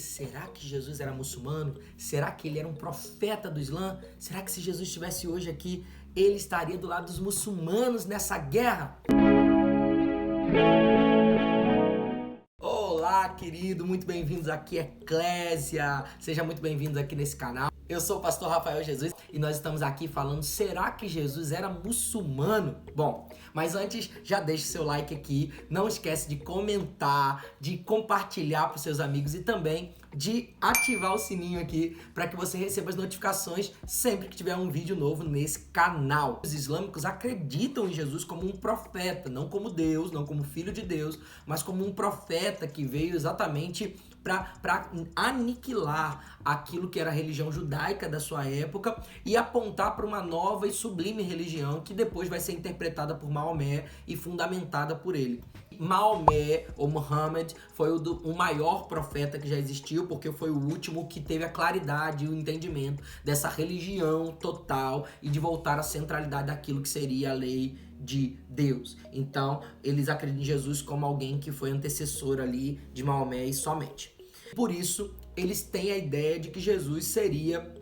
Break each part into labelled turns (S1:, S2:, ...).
S1: Será que Jesus era muçulmano? Será que ele era um profeta do Islã? Será que se Jesus estivesse hoje aqui, ele estaria do lado dos muçulmanos nessa guerra? Olá, querido, muito bem-vindos aqui, Eclésia. Seja muito bem-vindos aqui nesse canal. Eu sou o pastor Rafael Jesus e nós estamos aqui falando, será que Jesus era muçulmano? Bom, mas antes, já deixe seu like aqui, não esquece de comentar, de compartilhar para os seus amigos e também de ativar o sininho aqui para que você receba as notificações sempre que tiver um vídeo novo nesse canal. Os islâmicos acreditam em Jesus como um profeta, não como Deus, não como filho de Deus, mas como um profeta que veio exatamente para aniquilar aquilo que era a religião judaica da sua época e apontar para uma nova e sublime religião que depois vai ser interpretada por Maomé e fundamentada por ele. Maomé, ou Muhammad, foi o maior profeta que já existiu, porque foi o último que teve a claridade e o entendimento dessa religião total e de voltar à centralidade daquilo que seria a lei de Deus. Então, eles acreditam em Jesus como alguém que foi antecessor ali de Maomé e somente. Por isso, eles têm a ideia de que Jesus seria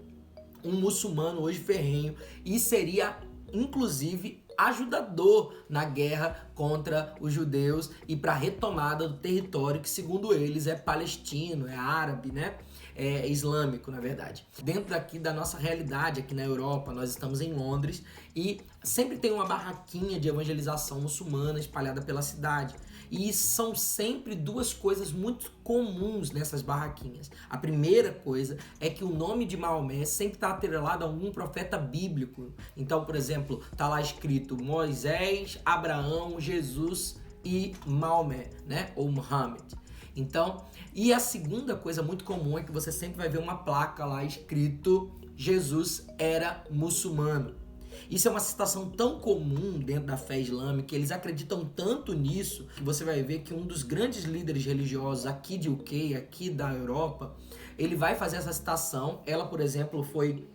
S1: um muçulmano hoje ferrenho e seria, inclusive, ajudador na guerra contra os judeus e para a retomada do território que, segundo eles, é palestino, é árabe, né? É islâmico, na verdade. Dentro daqui da nossa realidade, aqui na Europa, nós estamos em Londres e sempre tem uma barraquinha de evangelização muçulmana espalhada pela cidade. E são sempre duas coisas muito comuns nessas barraquinhas. A primeira coisa é que o nome de Maomé sempre está atrelado a algum profeta bíblico. Então, por exemplo, está lá escrito Moisés, Abraão, Jesus e Maomé, né? Ou Muhammad. Então, e a segunda coisa muito comum é que você sempre vai ver uma placa lá escrito Jesus era muçulmano. Isso é uma citação tão comum dentro da fé islâmica, eles acreditam tanto nisso, que você vai ver que um dos grandes líderes religiosos aqui de UK, aqui da Europa, ele vai fazer essa citação. Ela, por exemplo, foi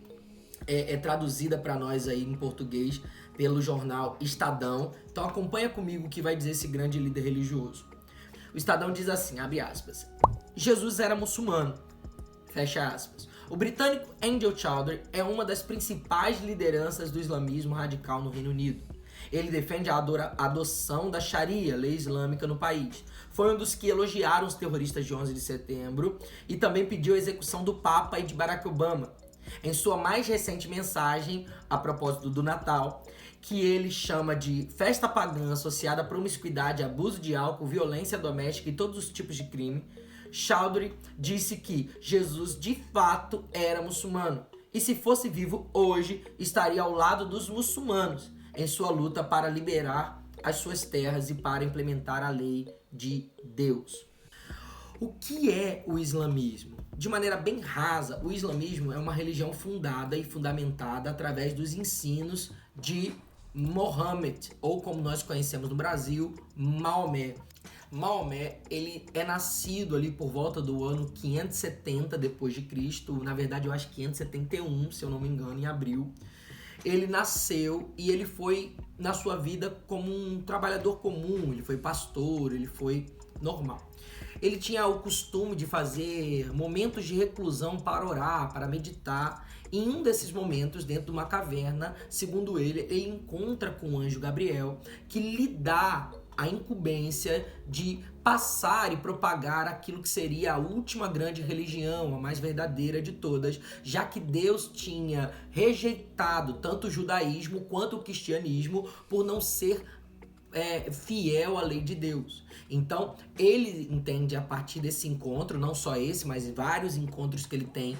S1: traduzida para nós aí em português pelo jornal Estadão. Então acompanha comigo o que vai dizer esse grande líder religioso. O Estadão diz assim, abre aspas, Jesus era muçulmano, fecha aspas. O britânico Andy Choudhury é uma das principais lideranças do islamismo radical no Reino Unido. Ele defende a adoção da Sharia, lei islâmica, no país. Foi um dos que elogiaram os terroristas de 11 de setembro e também pediu a execução do Papa e de Barack Obama. Em sua mais recente mensagem, a propósito do Natal, que ele chama de festa pagã associada à promiscuidade, abuso de álcool, violência doméstica e todos os tipos de crime, Choudhury disse que Jesus de fato era muçulmano e, se fosse vivo hoje, estaria ao lado dos muçulmanos em sua luta para liberar as suas terras e para implementar a lei de Deus. O que é o islamismo? De maneira bem rasa, o islamismo é uma religião fundada e fundamentada através dos ensinos de Mohammed, ou como nós conhecemos no Brasil, Maomé. Maomé, ele é nascido ali por volta do ano 570 depois de Cristo, na verdade eu acho 571, se eu não me engano, em abril. Ele nasceu e ele foi na sua vida como um trabalhador comum, ele foi pastor, ele foi normal. Ele tinha o costume de fazer momentos de reclusão para orar, para meditar. Em um desses momentos, dentro de uma caverna, segundo ele encontra com o anjo Gabriel, que lhe dá a incumbência de passar e propagar aquilo que seria a última grande religião, a mais verdadeira de todas, já que Deus tinha rejeitado tanto o judaísmo quanto o cristianismo por não ser fiel à lei de Deus. Então, ele entende a partir desse encontro, não só esse, mas vários encontros que ele tem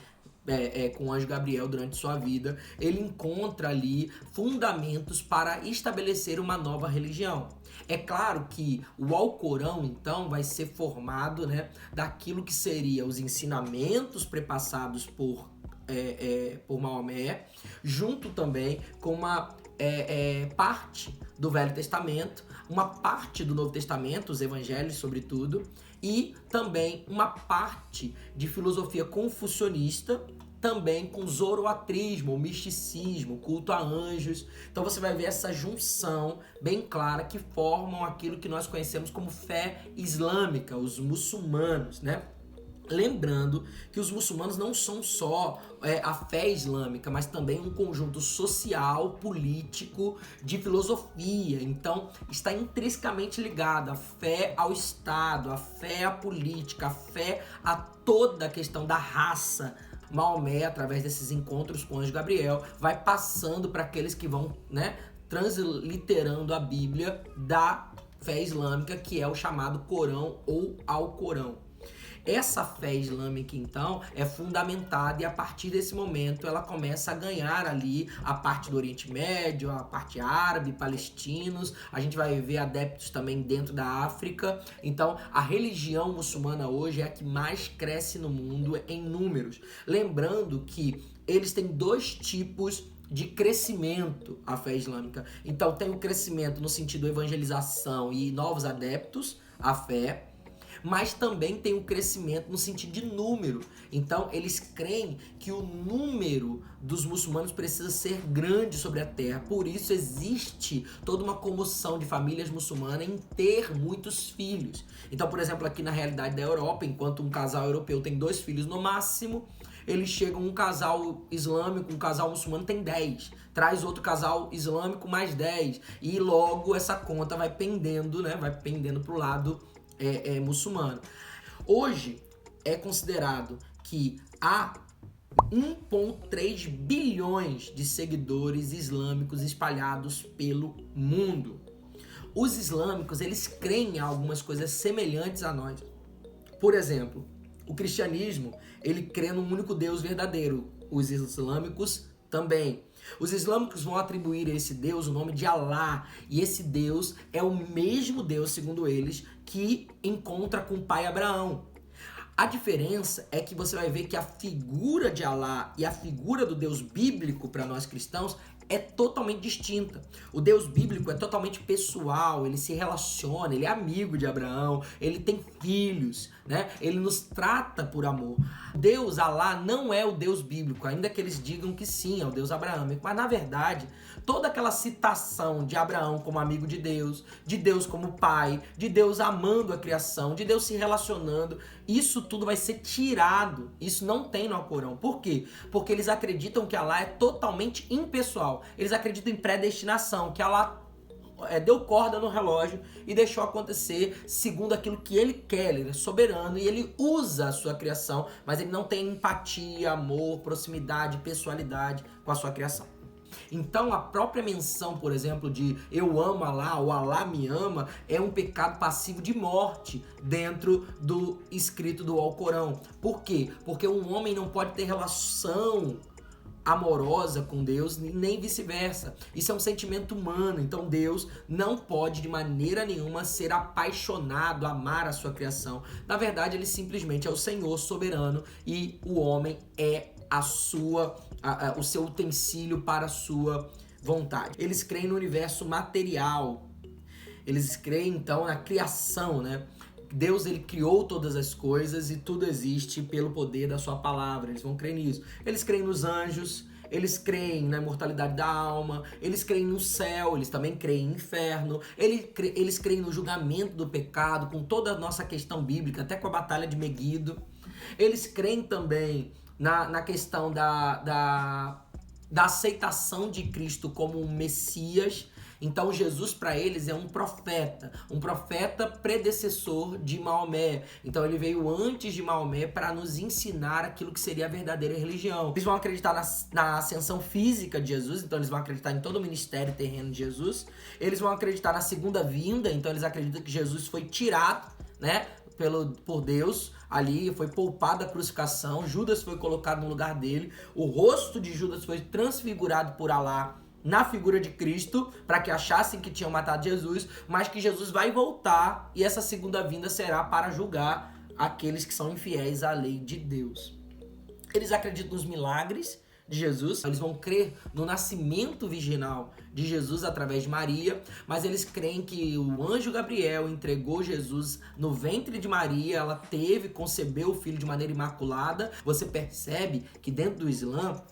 S1: com o anjo Gabriel durante sua vida, ele encontra ali fundamentos para estabelecer uma nova religião. É claro que o Alcorão, então, vai ser formado, né, daquilo que seria os ensinamentos prepassados por Maomé, junto também com uma parte do Velho Testamento, uma parte do Novo Testamento, os evangelhos sobretudo, e também uma parte de filosofia confucionista, também com zoroatrismo, o misticismo, culto a anjos. Então você vai ver essa junção bem clara que formam aquilo que nós conhecemos como fé islâmica, os muçulmanos, né? Lembrando que os muçulmanos não são só a fé islâmica, mas também um conjunto social, político, de filosofia. Então, está intrinsecamente ligado a fé ao Estado, a fé à política, a fé a toda a questão da raça. Maomé, através desses encontros com o anjo Gabriel, vai passando para aqueles que vão, transliterando a Bíblia da fé islâmica, que é o chamado Corão ou Alcorão. Essa fé islâmica, então, é fundamentada e a partir desse momento ela começa a ganhar ali a parte do Oriente Médio, a parte árabe, palestinos. A gente vai ver adeptos também dentro da África. Então, a religião muçulmana hoje é a que mais cresce no mundo em números. Lembrando que eles têm dois tipos de crescimento, a fé islâmica. Então, tem o crescimento no sentido evangelização e novos adeptos à fé, mas também tem um crescimento no sentido de número. Então, eles creem que o número dos muçulmanos precisa ser grande sobre a terra. Por isso, existe toda uma comoção de famílias muçulmanas em ter muitos filhos. Então, por exemplo, aqui na realidade da Europa, enquanto um casal europeu tem 2 filhos no máximo, eles chegam, um casal islâmico, um casal muçulmano tem 10. Traz outro casal islâmico mais 10. E logo essa conta vai pendendo, vai pendendo para o lado muçulmano. Hoje é considerado que há 1,3 bilhões de seguidores islâmicos espalhados pelo mundo. Os islâmicos, eles creem em algumas coisas semelhantes a nós. Por exemplo, o cristianismo, ele crê num único Deus verdadeiro. Os islâmicos também. Os islâmicos vão atribuir a esse Deus o nome de Alá, e esse Deus é o mesmo Deus, segundo eles, que encontra com o pai Abraão. A diferença é que você vai ver que a figura de Alá e a figura do Deus bíblico para nós cristãos é totalmente distinta. O Deus bíblico é totalmente pessoal, ele se relaciona, ele é amigo de Abraão, ele tem filhos, Ele nos trata por amor. Deus, Alá, não é o Deus bíblico, ainda que eles digam que sim, é o Deus abraâmico, mas na verdade, toda aquela citação de Abraão como amigo de Deus como pai, de Deus amando a criação, de Deus se relacionando, isso tudo vai ser tirado. Isso não tem no Alcorão. Por quê? Porque eles acreditam que Alá é totalmente impessoal. Eles acreditam em predestinação, que Alá deu corda no relógio e deixou acontecer segundo aquilo que ele quer. Ele é soberano e ele usa a sua criação, mas ele não tem empatia, amor, proximidade, pessoalidade com a sua criação. Então, a própria menção, por exemplo, de eu amo Alá ou Alá me ama, é um pecado passivo de morte dentro do escrito do Alcorão. Por quê? Porque um homem não pode ter relação amorosa com Deus, nem vice-versa. Isso é um sentimento humano, então Deus não pode de maneira nenhuma ser apaixonado, amar a sua criação. Na verdade, ele simplesmente é o Senhor soberano e o homem é o seu utensílio para a sua vontade. Eles creem no universo material, eles creem então na criação, Deus, ele criou todas as coisas e tudo existe pelo poder da sua palavra. Eles vão crer nisso. Eles creem nos anjos, eles creem na imortalidade da alma, eles creem no céu, eles também creem no inferno, eles creem no julgamento do pecado, com toda a nossa questão bíblica, até com a batalha de Meguido. Eles creem também na questão da aceitação de Cristo como um Messias. Então Jesus para eles é um profeta predecessor de Maomé. Então ele veio antes de Maomé para nos ensinar aquilo que seria a verdadeira religião. Eles vão acreditar na ascensão física de Jesus, então eles vão acreditar em todo o ministério terreno de Jesus. Eles vão acreditar na segunda vinda, então eles acreditam que Jesus foi tirado, por Deus, ali foi poupado da crucificação, Judas foi colocado no lugar dele, o rosto de Judas foi transfigurado por Alá na figura de Cristo, para que achassem que tinham matado Jesus, mas que Jesus vai voltar e essa segunda vinda será para julgar aqueles que são infiéis à lei de Deus. Eles acreditam nos milagres de Jesus, eles vão crer no nascimento virginal de Jesus através de Maria, mas eles creem que o anjo Gabriel entregou Jesus no ventre de Maria, ela concebeu o filho de maneira imaculada. Você percebe que dentro do Islã,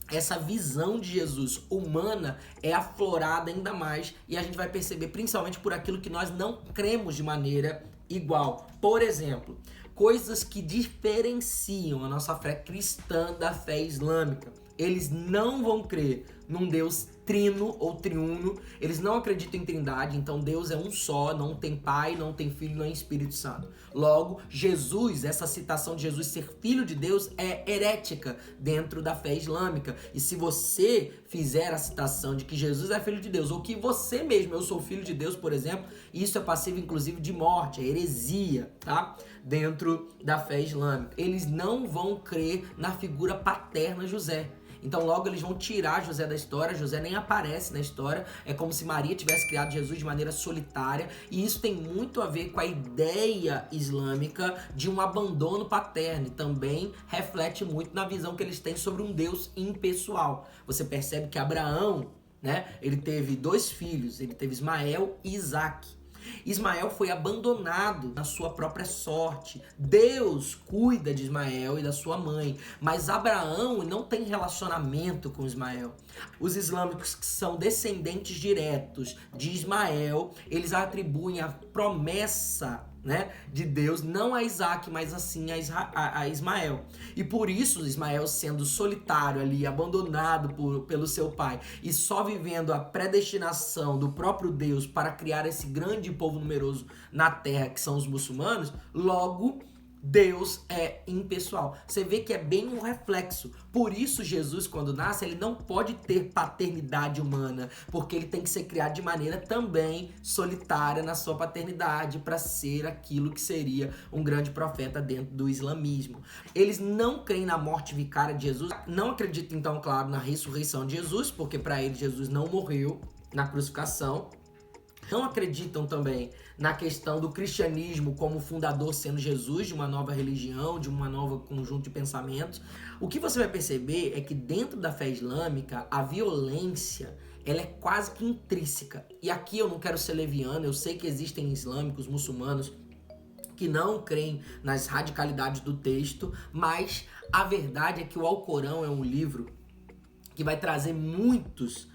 S1: essa visão de Jesus humana é aflorada ainda mais e a gente vai perceber principalmente por aquilo que nós não cremos de maneira igual. Por exemplo, coisas que diferenciam a nossa fé cristã da fé islâmica. Eles não vão crer num Deus trino ou triuno, eles não acreditam em trindade, então Deus é um só, não tem Pai, não tem Filho, não tem Espírito Santo. Logo, Jesus, essa citação de Jesus ser Filho de Deus é herética dentro da fé islâmica. E se você fizer a citação de que Jesus é Filho de Deus, ou que você mesmo, eu sou Filho de Deus, por exemplo, isso é passível inclusive de morte, é heresia, tá? Dentro da fé islâmica. Eles não vão crer na figura paterna José. Então logo eles vão tirar José da história, José nem aparece na história, é como se Maria tivesse criado Jesus de maneira solitária, e isso tem muito a ver com a ideia islâmica de um abandono paterno, e também reflete muito na visão que eles têm sobre um Deus impessoal. Você percebe que Abraão, né, ele teve 2 filhos, ele teve Ismael e Isaac. Ismael foi abandonado na sua própria sorte. Deus cuida de Ismael e da sua mãe, mas Abraão não tem relacionamento com Ismael. Os islâmicos que são descendentes diretos de Ismael, eles atribuem a promessa, né, de Deus, não a Isaac, mas assim a Ismael. E por isso, Ismael sendo solitário ali, abandonado pelo seu pai e só vivendo a predestinação do próprio Deus para criar esse grande povo numeroso na terra, que são os muçulmanos, logo Deus é impessoal. Você vê que é bem um reflexo. Por isso Jesus, quando nasce, ele não pode ter paternidade humana, porque ele tem que ser criado de maneira também solitária na sua paternidade para ser aquilo que seria um grande profeta dentro do islamismo. Eles não creem na morte vicária de Jesus, não acreditam então, claro, na ressurreição de Jesus, porque para eles Jesus não morreu na crucificação. Não acreditam também na questão do cristianismo como fundador sendo Jesus, de uma nova religião, de uma nova conjunto de pensamentos. O que você vai perceber é que dentro da fé islâmica, a violência, ela é quase que intrínseca. E aqui eu não quero ser leviano, eu sei que existem islâmicos, muçulmanos, que não creem nas radicalidades do texto, mas a verdade é que o Alcorão é um livro que vai trazer muitos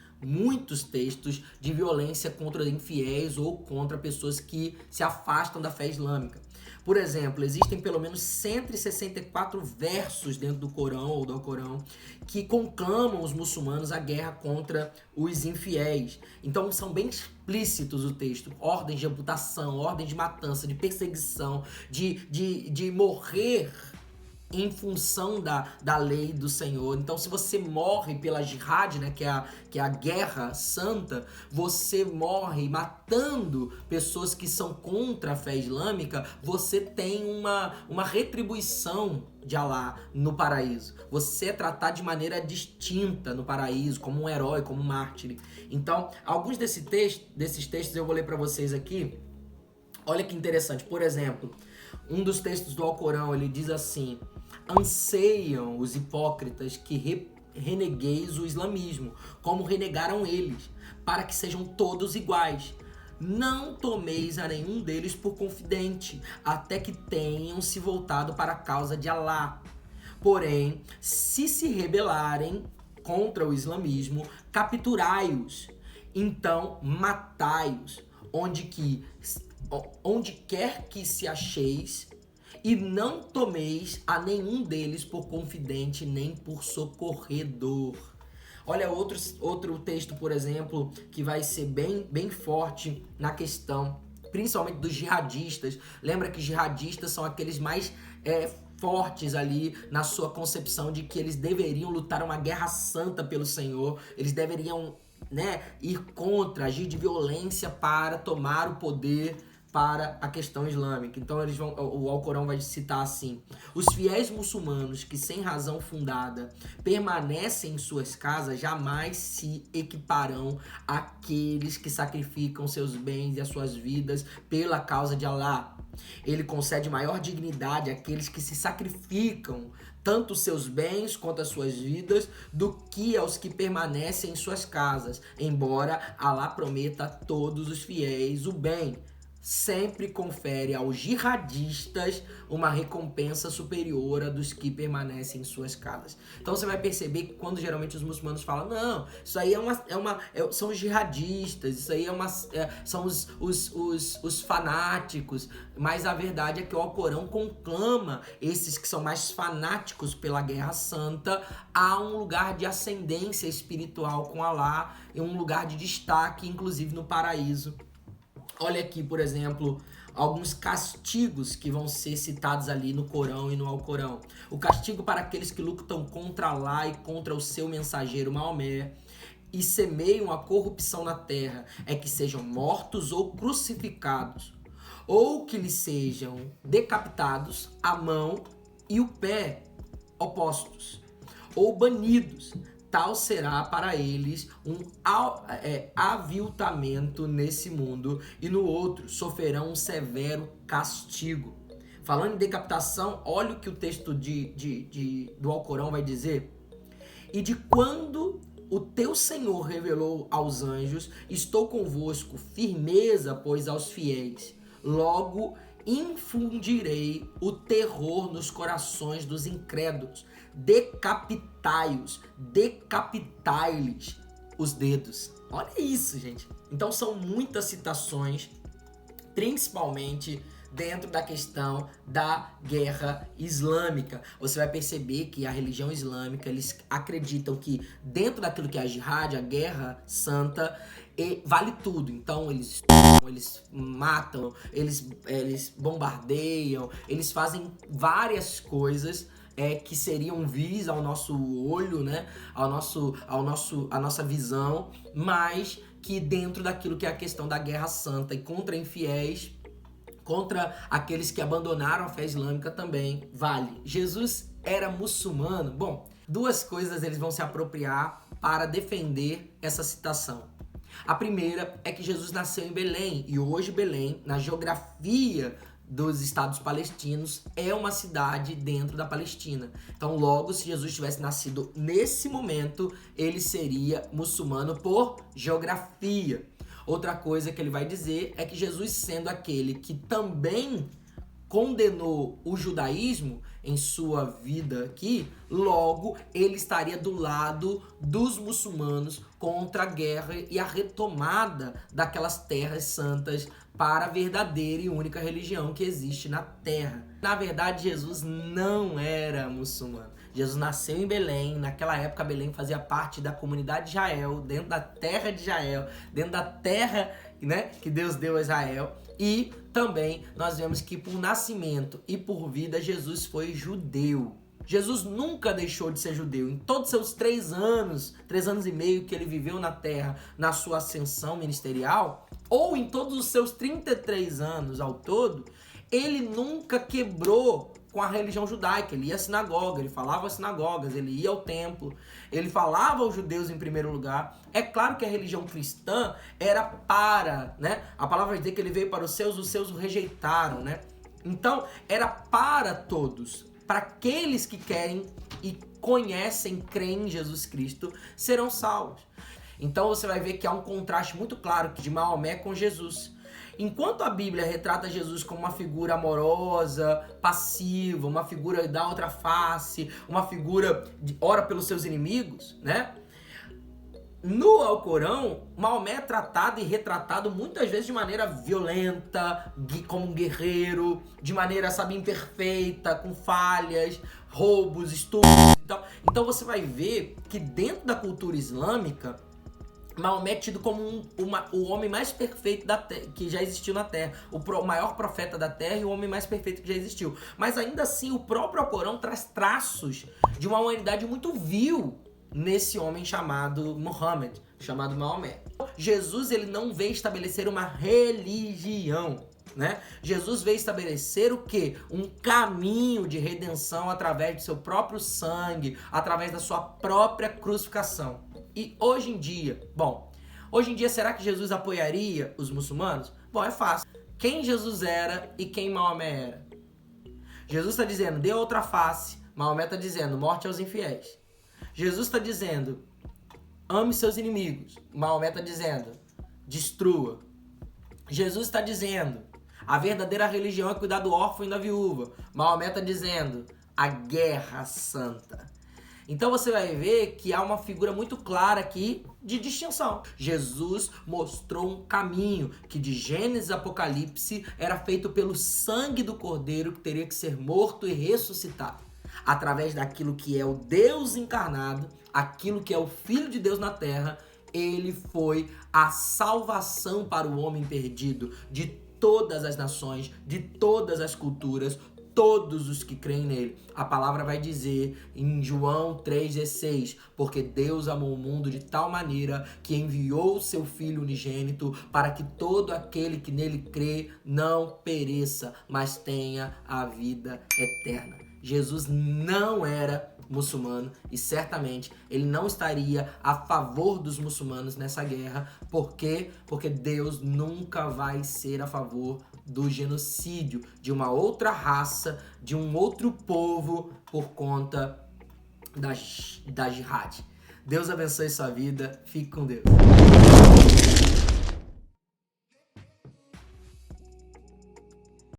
S1: textos de violência contra infiéis ou contra pessoas que se afastam da fé islâmica. Por exemplo, existem pelo menos 164 versos dentro do Corão ou do Alcorão que conclamam os muçulmanos à guerra contra os infiéis. Então são bem explícitos o texto. Ordens de amputação, ordens de matança, de perseguição, de morrer em função da lei do Senhor. Então, se você morre pela jihad, né, que é a guerra santa, você morre matando pessoas que são contra a fé islâmica, você tem uma retribuição de Alá no paraíso. Você é tratado de maneira distinta no paraíso, como um herói, como um mártir. Então, alguns desses textos eu vou ler para vocês aqui. Olha que interessante. Por exemplo, um dos textos do Alcorão, ele diz assim: anseiam os hipócritas que renegueis o islamismo, como renegaram eles, para que sejam todos iguais. Não tomeis a nenhum deles por confidente, até que tenham se voltado para a causa de Alá. Porém, se rebelarem contra o islamismo, capturai-os, então matai-os, onde quer que se acheis, e não tomeis a nenhum deles por confidente nem por socorredor. Olha outro texto, por exemplo, que vai ser bem forte na questão, principalmente dos jihadistas. Lembra que jihadistas são aqueles mais fortes ali na sua concepção de que eles deveriam lutar uma guerra santa pelo Senhor, eles deveriam, né, ir contra, agir de violência para tomar o poder para a questão islâmica. Então o Alcorão vai citar assim: os fiéis muçulmanos que sem razão fundada permanecem em suas casas jamais se equiparão àqueles que sacrificam seus bens e as suas vidas pela causa de Alá. Ele concede maior dignidade àqueles que se sacrificam tanto os seus bens quanto as suas vidas, do que aos que permanecem em suas casas, embora Alá prometa a todos os fiéis o bem. sempre confere aos jihadistas uma recompensa superior à dos que permanecem em suas casas. Então você vai perceber que quando geralmente os muçulmanos falam, não, isso aí são os jihadistas, isso aí são os fanáticos, mas a verdade é que o Alcorão conclama esses que são mais fanáticos pela Guerra Santa a um lugar de ascendência espiritual com Alá e um lugar de destaque, inclusive no paraíso. Olha aqui, por exemplo, alguns castigos que vão ser citados ali no Corão e no Alcorão. O castigo para aqueles que lutam contra Allah e contra o seu mensageiro Maomé e semeiam a corrupção na terra é que sejam mortos ou crucificados, ou que lhes sejam decapitados a mão e o pé opostos, ou banidos. Tal será para eles um aviltamento nesse mundo e no outro sofrerão um severo castigo. Falando em decapitação, olha o que o texto do Alcorão vai dizer. E de quando o teu Senhor revelou aos anjos, estou convosco, firmeza, pois aos fiéis. Logo infundirei o terror nos corações dos incrédulos. Decapitai-os, decapitai-lhes os dedos. Olha isso, gente. Então são muitas citações, principalmente dentro da questão da guerra islâmica. Você vai perceber que a religião islâmica, eles acreditam que dentro daquilo que é a jihad, a guerra santa, vale tudo. Então eles matam, eles bombardeiam, eles fazem várias coisas que seriam vis ao nosso olho, né? A nossa visão, mas que dentro daquilo que é a questão da guerra santa e contra infiéis, contra aqueles que abandonaram a fé islâmica também vale. Jesus era muçulmano? Bom, duas coisas eles vão se apropriar para defender essa citação. A primeira é que Jesus nasceu em Belém, e hoje Belém, na geografia dos estados palestinos, é uma cidade dentro da Palestina. Então, logo, se Jesus tivesse nascido nesse momento, ele seria muçulmano por geografia. Outra coisa que ele vai dizer é que Jesus, sendo aquele que também condenou o judaísmo em sua vida aqui, logo ele estaria do lado dos muçulmanos contra a guerra e a retomada daquelas terras santas para a verdadeira e única religião que existe na terra. Na verdade, Jesus não era muçulmano. Jesus nasceu em Belém. Naquela época, Belém fazia parte da comunidade de Israel, dentro da terra de Israel, dentro da terra, né, que Deus deu a Israel. E também nós vemos que por nascimento e por vida, Jesus foi judeu. Jesus nunca deixou de ser judeu. Em todos os seus 3 anos e meio que ele viveu na terra, na sua ascensão ministerial, ou em todos os seus 33 anos ao todo, ele nunca quebrou com a religião judaica. Ele ia à sinagoga, ele falava às sinagogas, ele ia ao templo, ele falava aos judeus em primeiro lugar. É claro que a religião cristã era para, né? A palavra vai dizer que ele veio para os seus o rejeitaram, né? Então, era para todos. Para aqueles que querem e conhecem, creem em Jesus Cristo, serão salvos. Então você vai ver que há um contraste muito claro de Maomé com Jesus. Enquanto a Bíblia retrata Jesus como uma figura amorosa, passiva, uma figura da outra face, uma figura de ora pelos seus inimigos, né? No Alcorão, Maomé é tratado e retratado muitas vezes de maneira violenta, como um guerreiro, de maneira, imperfeita, com falhas, roubos, estupros e tal. Então você vai ver que dentro da cultura islâmica, Maomé é tido como o homem mais perfeito que já existiu na Terra, o maior profeta da Terra e o homem mais perfeito que já existiu. Mas ainda assim, o próprio Alcorão traz traços de uma humanidade muito vil nesse homem chamado Muhammad, chamado Maomé. Jesus, ele não veio estabelecer uma religião, né? Jesus veio estabelecer o quê? Um caminho de redenção através do seu próprio sangue, através da sua própria crucificação. E hoje em dia, será que Jesus apoiaria os muçulmanos? Bom, é fácil. Quem Jesus era e quem Maomé era? Jesus está dizendo, dê outra face. Maomé está dizendo, morte aos infiéis. Jesus está dizendo, ame seus inimigos. Maomé está dizendo, destrua. Jesus está dizendo, A verdadeira religião é cuidar do órfão e da viúva. Maomé está dizendo a guerra santa. Então você vai ver que há uma figura muito clara aqui de distinção. Jesus mostrou um caminho que de Gênesis a Apocalipse era feito pelo sangue do Cordeiro que teria que ser morto e ressuscitado. Através daquilo que é o Deus encarnado, aquilo que é o Filho de Deus na terra, ele foi a salvação para o homem perdido de todas as nações, de todas as culturas, todos os que creem nele. A palavra vai dizer em João 3,16, porque Deus amou o mundo de tal maneira que enviou o seu Filho unigênito para que todo aquele que nele crê não pereça, mas tenha a vida eterna. Jesus não era muçulmano e certamente ele não estaria a favor dos muçulmanos nessa guerra. Por quê? Porque Deus nunca vai ser a favor do genocídio de uma outra raça, de um outro povo por conta da jihad. Deus abençoe sua vida. Fique com Deus.